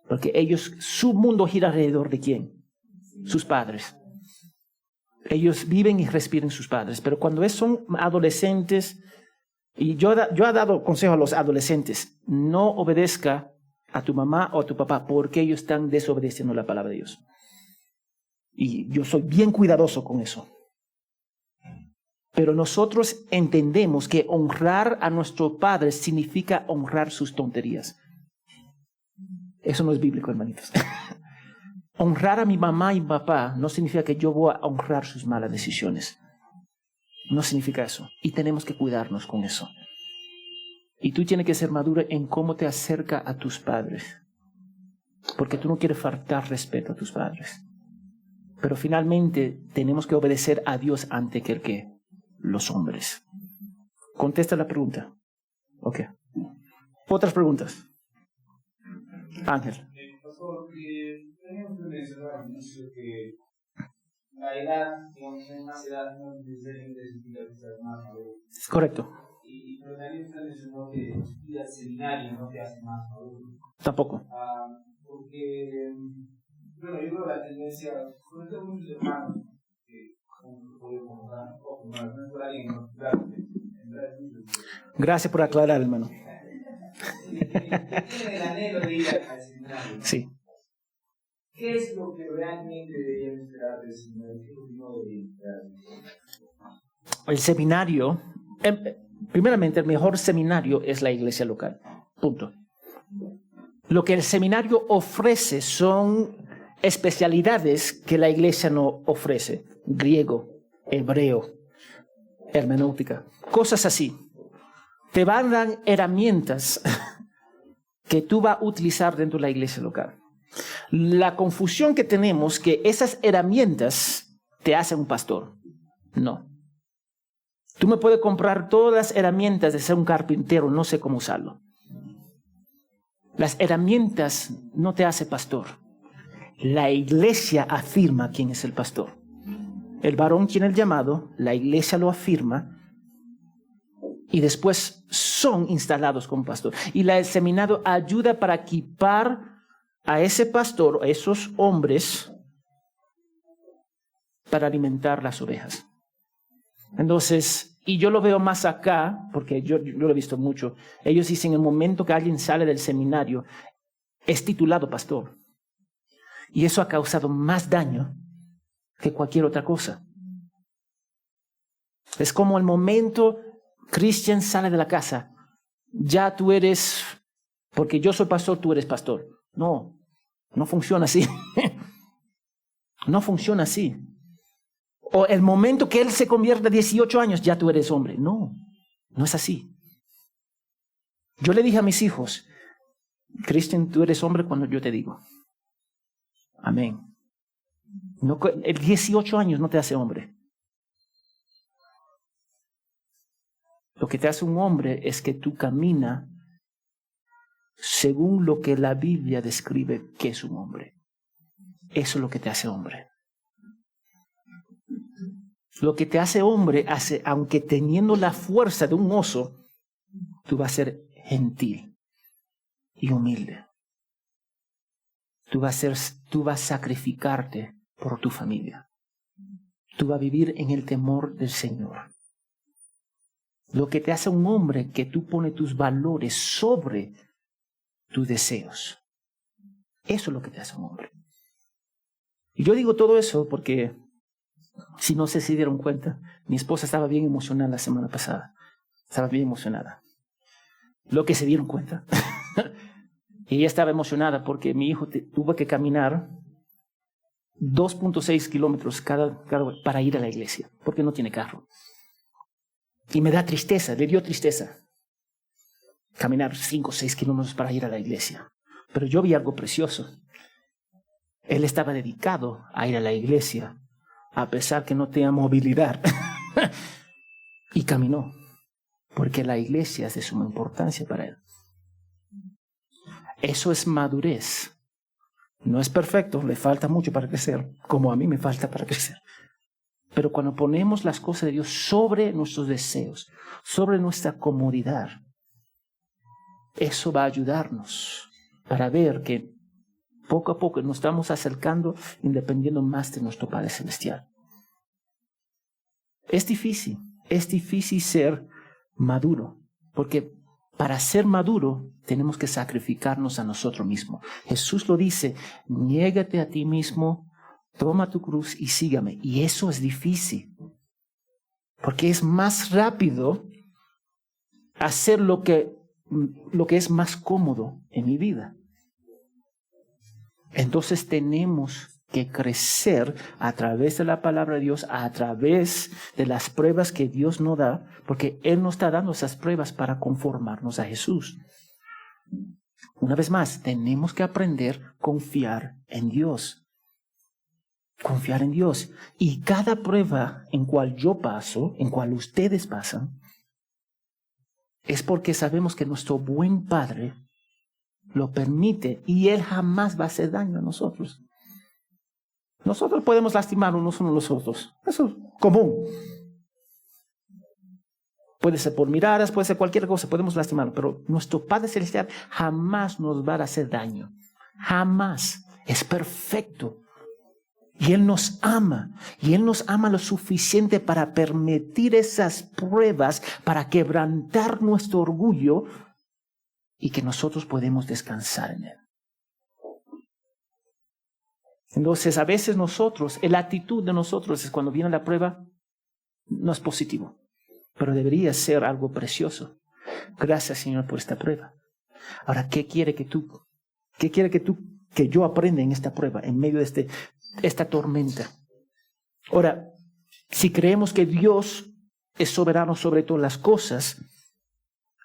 Porque ellos, su mundo gira alrededor de ¿quién? Sus padres. Ellos viven y respiran sus padres. Pero cuando son adolescentes, y yo he dado consejo a los adolescentes, no obedezca a tu mamá o a tu papá porque ellos están desobedeciendo la palabra de Dios. Y yo soy bien cuidadoso con eso. Pero nosotros entendemos que honrar a nuestro padre significa honrar sus tonterías. Eso no es bíblico, hermanitos. Honrar a mi mamá y mi papá no significa que yo voy a honrar sus malas decisiones. No significa eso. Y tenemos que cuidarnos con eso. Y tú tienes que ser maduro en cómo te acerca a tus padres. Porque tú no quieres faltar respeto a tus padres. Pero finalmente tenemos que obedecer a Dios antes que el que los hombres. Contesta la pregunta. Ok. ¿Otras preguntas? Ángel. Pastor, teníamos que mencionar al inicio que la edad, digamos, en más edad no necesariamente significa que seas más maduro. Es correcto. Y pero también usted mencionó que ir al seminario no te hace más maduro. Tampoco. Porque, bueno, yo creo la tendencia, sobre todo muchos hermanos, que podemos hablar un poco, no es por alguien en particular, Gracias por aclarar, hermano. Tienen el anhelo de ir al seminario. Sí. ¿Qué es lo que realmente deberían esperar del seminario? ¿Qué es lo que no deberían esperar? El seminario, primeramente, el mejor seminario es la iglesia local. Punto. Lo que el seminario ofrece son especialidades que la iglesia no ofrece. Griego, hebreo, hermenéutica, cosas así. Te van a dar herramientas que tú vas a utilizar dentro de la iglesia local. La confusión que tenemos es que esas herramientas te hacen un pastor. No. Tú me puedes comprar todas las herramientas de ser un carpintero, no sé cómo usarlo. Las herramientas no te hacen pastor. La iglesia afirma quién es el pastor. El varón tiene el llamado, la iglesia lo afirma, y después son instalados como pastor. Y el seminario ayuda para equipar a ese pastor, a esos hombres, para alimentar las ovejas. Entonces, y yo lo veo más acá, porque yo lo he visto mucho. Ellos dicen, en el momento que alguien sale del seminario, es titulado pastor. Y eso ha causado más daño que cualquier otra cosa. Es como el momento Christian sale de la casa, ya tú eres, porque yo soy pastor, tú eres pastor. No, no funciona así. No funciona así. O el momento que él se convierte a 18 años, ya tú eres hombre. No, no es así. Yo le dije a mis hijos, Christian, tú eres hombre cuando yo te digo. Amén. No, el 18 años no te hace hombre. Lo que te hace un hombre es que tú caminas según lo que la Biblia describe que es un hombre. Eso es lo que te hace hombre. Lo que te hace hombre, aunque teniendo la fuerza de un oso, tú vas a ser gentil y humilde. Tú vas a sacrificarte por tu familia. Tú vas a vivir en el temor del Señor. Lo que te hace un hombre, que tú pones tus valores sobre tus deseos. Eso es lo que te hace un hombre. Y yo digo todo eso porque, si no sé si dieron cuenta, mi esposa estaba bien emocionada la semana pasada. Estaba bien emocionada. Lo que se dieron cuenta. Y ella estaba emocionada porque mi hijo tuvo que caminar 2.6 kilómetros cada para ir a la iglesia, porque no tiene carro. Y me da tristeza, le dio tristeza caminar 5 o 6 kilómetros para ir a la iglesia. Pero yo vi algo precioso. Él estaba dedicado a ir a la iglesia, a pesar que no tenía movilidad. Y caminó, porque la iglesia es de suma importancia para él. Eso es madurez. No es perfecto, le falta mucho para crecer, como a mí me falta para crecer. Pero cuando ponemos las cosas de Dios sobre nuestros deseos, sobre nuestra comodidad, eso va a ayudarnos para ver que poco a poco nos estamos acercando y dependiendo más de nuestro Padre Celestial. Es difícil ser maduro, porque para ser maduro tenemos que sacrificarnos a nosotros mismos. Jesús lo dice, niégate a ti mismo, toma tu cruz y sígame. Y eso es difícil, porque es más rápido hacer lo que es más cómodo en mi vida. Entonces tenemos que crecer a través de la palabra de Dios, a través de las pruebas que Dios nos da, porque Él nos está dando esas pruebas para conformarnos a Jesús. Una vez más, tenemos que aprender a confiar en Dios. Confiar en Dios. Y cada prueba en cual yo paso, en cual ustedes pasan, es porque sabemos que nuestro buen Padre lo permite y Él jamás va a hacer daño a nosotros. Nosotros podemos lastimar unos a los otros. Eso es común. Puede ser por miradas, puede ser cualquier cosa, podemos lastimarlo. Pero nuestro Padre Celestial jamás nos va a hacer daño. Jamás. Es perfecto. Y Él nos ama. Y Él nos ama lo suficiente para permitir esas pruebas, para quebrantar nuestro orgullo y que nosotros podemos descansar en Él. Entonces, a veces la actitud de nosotros es cuando viene la prueba, no es positivo, pero debería ser algo precioso. Gracias, Señor, por esta prueba. Ahora, ¿qué quiere que yo aprenda en esta prueba, en medio de esta tormenta? Ahora, si creemos que Dios es soberano sobre todas las cosas,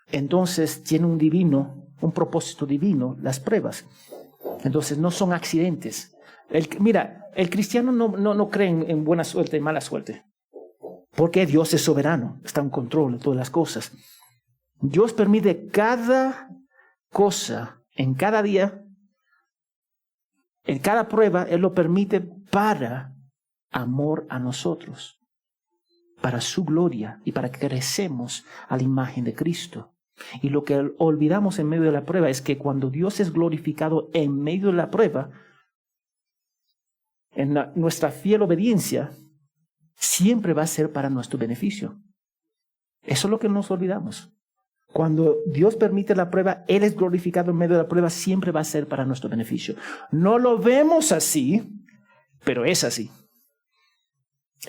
entonces tiene un propósito divino, las pruebas. Entonces, no son accidentes. El cristiano no cree en buena suerte y mala suerte, porque Dios es soberano, está en control de todas las cosas. Dios permite cada cosa, en cada día, en cada prueba, Él lo permite para amor a nosotros, para su gloria y para que crecemos a la imagen de Cristo. Y lo que olvidamos en medio de la prueba es que cuando Dios es glorificado en medio de la prueba, nuestra fiel obediencia siempre va a ser para nuestro beneficio. Eso es lo que nos olvidamos. Cuando Dios permite la prueba, Él es glorificado en medio de la prueba, siempre va a ser para nuestro beneficio. No lo vemos así, pero es así.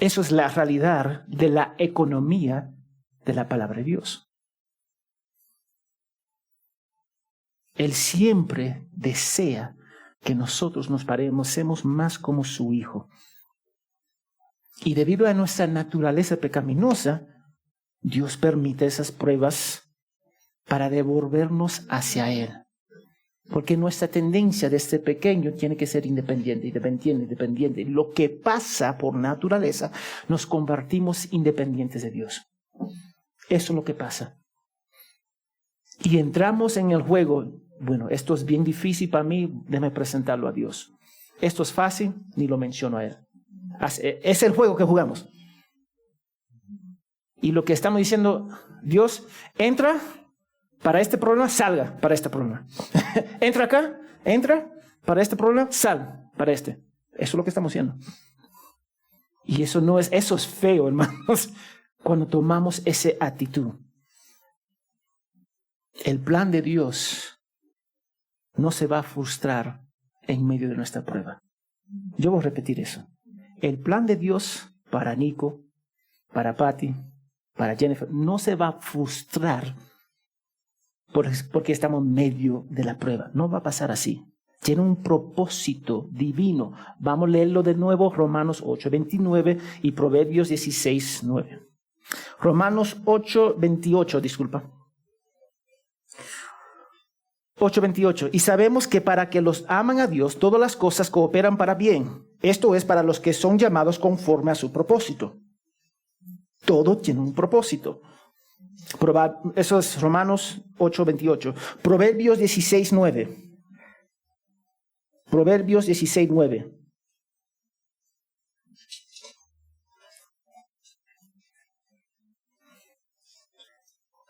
Eso es la realidad de la economía de la palabra de Dios. Él siempre desea que nosotros nos parecemos más como su Hijo. Y debido a nuestra naturaleza pecaminosa, Dios permite esas pruebas para devolvernos hacia Él. Porque nuestra tendencia desde pequeño tiene que ser independiente. Lo que pasa por naturaleza, nos convertimos independientes de Dios. Eso es lo que pasa. Y entramos en el juego. Bueno, esto es bien difícil para mí, déjame presentarlo a Dios. Esto es fácil, ni lo menciono a Él. Es el juego que jugamos. Y lo que estamos diciendo, Dios, entra para este problema, salga para este problema. Entra acá, entra para este problema, sal para este. Eso es lo que estamos haciendo. Y eso es feo, hermanos, cuando tomamos esa actitud. El plan de Dios no se va a frustrar en medio de nuestra prueba. Yo voy a repetir eso. El plan de Dios para Nico, para Patty, para Jennifer, no se va a frustrar porque estamos en medio de la prueba. No va a pasar así. Tiene un propósito divino. Vamos a leerlo de nuevo, Romanos 8:29 y Proverbios 16:9. Romanos 8:28, disculpa. 8:28. Y sabemos que para que los aman a Dios, todas las cosas cooperan para bien. Esto es para los que son llamados conforme a su propósito. Todo tiene un propósito. Eso es Romanos 8:28. Proverbios 16:9. Proverbios 16:9.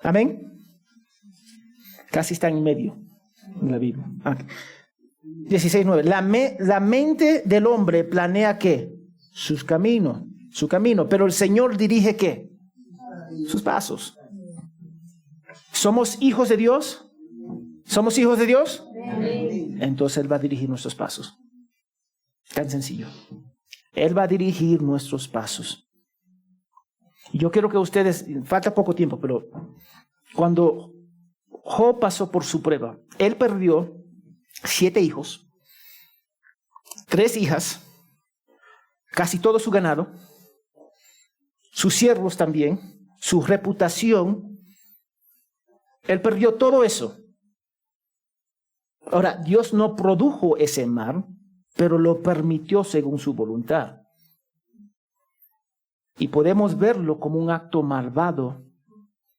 Amén. Casi está en medio en la Biblia. 16:9. La mente del hombre planea ¿qué? Su camino, pero el Señor dirige ¿qué? Sus pasos. ¿Somos hijos de Dios? ¿Somos hijos de Dios? Entonces Él va a dirigir nuestros pasos. Tan sencillo. Él va a dirigir nuestros pasos. Yo quiero que ustedes, falta poco tiempo, pero cuando Job pasó por su prueba, él perdió 7 hijos, 3 hijas, casi todo su ganado, sus siervos también, su reputación. Él perdió todo eso. Ahora, Dios no produjo ese mal, pero lo permitió según su voluntad. Y podemos verlo como un acto malvado,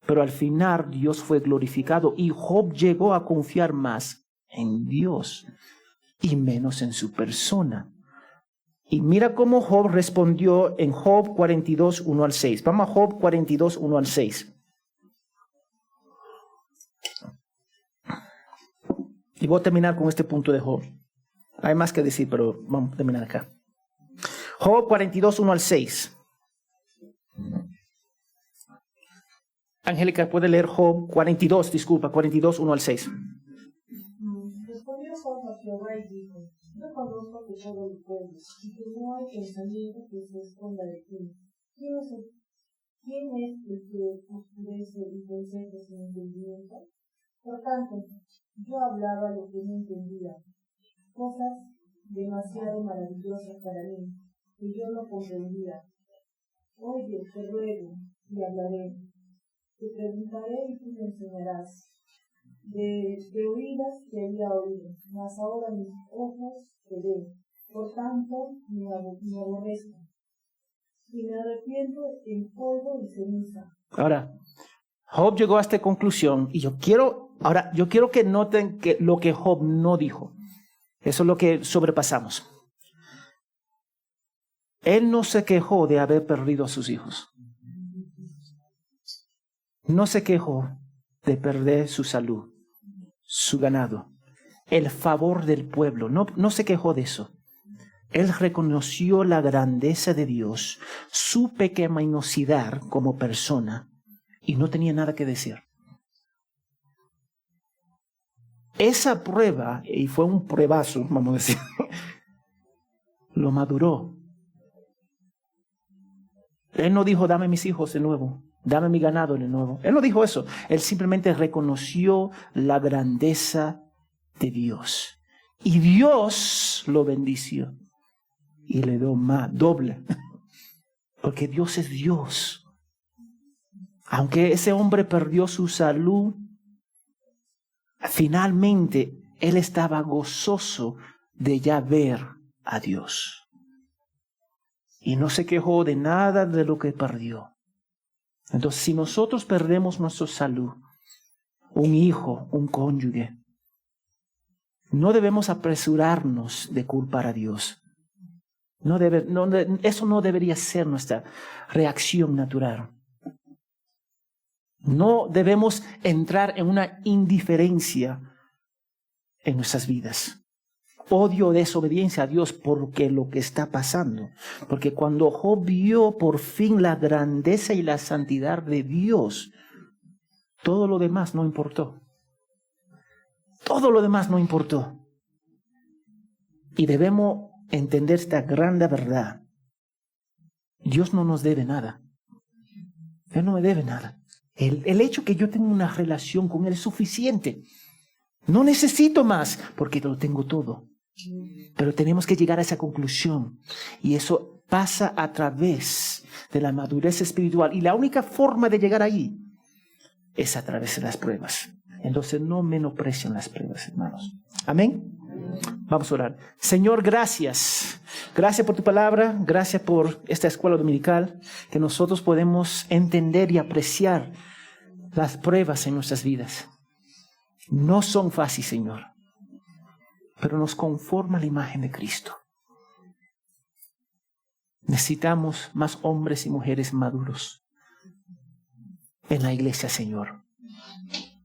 pero al final Dios fue glorificado y Job llegó a confiar más en Dios y menos en su persona. Y mira cómo Job respondió en Job 42, 1 al 6. Vamos a Job 42, 1 al 6. Y voy a terminar con este punto de Job. Hay más que decir, pero vamos a terminar acá. Job 42, 1 al 6. Angélica, ¿puede leer Job 42, 1 al 6? Respondió Job a Jehová y dijo: yo conozco que todo el pueblo, y que no hay pensamiento que se esconda de ti. ¿Quién es el que oscurece y conseja sin entendimiento? Por tanto, yo hablaba lo que no entendía, cosas demasiado maravillosas para mí, que yo no comprendía. Oye, te ruego, y hablaré. Te preguntaré y tú me enseñarás. De oídas te había oído, mas ahora mis ojos te ven. Por tanto, me aborrezco. Y me arrepiento en polvo y ceniza. Ahora, Job llegó a esta conclusión y yo quiero que noten que lo que Job no dijo. Eso es lo que sobrepasamos. Él no se quejó de haber perdido a sus hijos. No se quejó de perder su salud, su ganado, el favor del pueblo. No se quejó de eso. Él reconoció la grandeza de Dios, su pecaminosidad como persona, y no tenía nada que decir. Esa prueba, y fue un pruebazo, vamos a decir, lo maduró. Él no dijo, dame mis hijos de nuevo, dame mi ganado de nuevo. Él no dijo eso. Él simplemente reconoció la grandeza de Dios. Y Dios lo bendició. Y le dio más, doble. Porque Dios es Dios. Aunque ese hombre perdió su salud, finalmente él estaba gozoso de ya ver a Dios. Y no se quejó de nada de lo que perdió. Entonces, si nosotros perdemos nuestra salud, un hijo, un cónyuge, no debemos apresurarnos de culpar a Dios. Eso no debería ser nuestra reacción natural. No debemos entrar en una indiferencia en nuestras vidas. Odio, desobediencia a Dios porque lo que está pasando. Porque cuando Job vio por fin la grandeza y la santidad de Dios, todo lo demás no importó. Todo lo demás no importó. Y debemos entender esta gran verdad. Dios no nos debe nada. Él no me debe nada. El hecho que yo tenga una relación con Él es suficiente. No necesito más porque lo tengo todo. Pero tenemos que llegar a esa conclusión. Y eso pasa a través de la madurez espiritual. Y la única forma de llegar ahí es a través de las pruebas. Entonces no menosprecien las pruebas, hermanos. Amén. Vamos a orar. Señor, gracias. Gracias por tu palabra. Gracias por esta escuela dominical. Que nosotros podemos entender y apreciar las pruebas en nuestras vidas. No son fáciles, Señor. pero nos conforma a la imagen de Cristo. Necesitamos más hombres y mujeres maduros en la iglesia, Señor.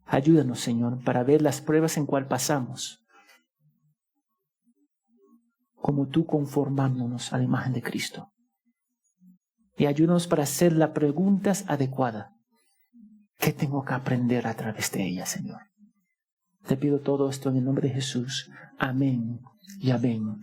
Ayúdanos, Señor, para ver las pruebas en cual pasamos, como tú conformándonos a la imagen de Cristo. Y ayúdanos para hacer las preguntas adecuadas. ¿Qué tengo que aprender a través de ella, Señor? Te pido todo esto en el nombre de Jesús. Amén y amén.